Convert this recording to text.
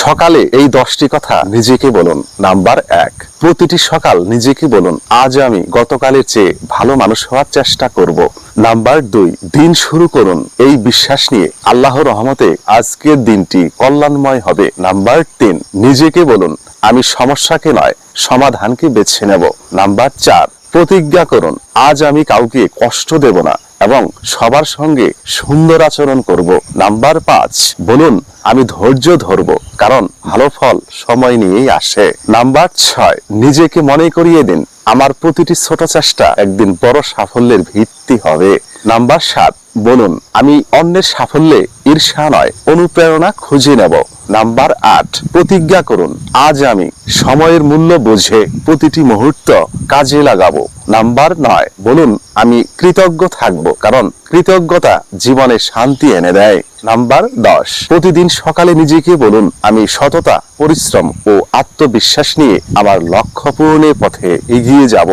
সকালে এই 10টি কথা নিজেকে বলুন। নাম্বার 1, প্রতিটি সকাল নিজেকে বলুন, আজ আমি গতকালের চেয়ে ভালো মানুষ হওয়ার চেষ্টা করব। নাম্বার 2, দিন শুরু করুন এই বিশ্বাস নিয়ে, আল্লাহর রহমতে আজকের দিনটি কল্যাণময় হবে। নাম্বার 3, নিজেকে বলুন, আমি সমস্যাকে নয় সমাধানকে বেছে নেব। নাম্বার 4, প্রতিজ্ঞা করুন, আজ আমি কাউকে কষ্ট দেব না এবং সবার সঙ্গে সুন্দর আচরণ করব। নাম্বার 5, বলুন, আমি ধৈর্য ধরব, কারণ ভালো ফল সময় নিয়েই আসে। নাম্বার 6, নিজেকে মনে করিয়ে দিন, আমার প্রতিটি ছোট চেষ্টা একদিন বড় সাফল্যের ভিত্তি হবে। নাম্বার 7, বলুন, আমি অন্যের সাফল্যে ঈর্ষা নয় অনুপ্রেরণা খুঁজে নেব। নাম্বার 8, প্রতিজ্ঞা করুন, আজ আমি সময়ের মূল্য বুঝে প্রতিটি মুহূর্ত কাজে লাগাবো। নাম্বার 9, বলুন, আমি কৃতজ্ঞ থাকব, কারণ কৃতজ্ঞতা জীবনে শান্তি এনে দেয়। নাম্বার 10, প্রতিদিন সকালে নিজেকে বলুন, আমি সততা, পরিশ্রম ও আত্মবিশ্বাস নিয়ে আমার লক্ষ্য পূরণের পথে এগিয়ে যাব।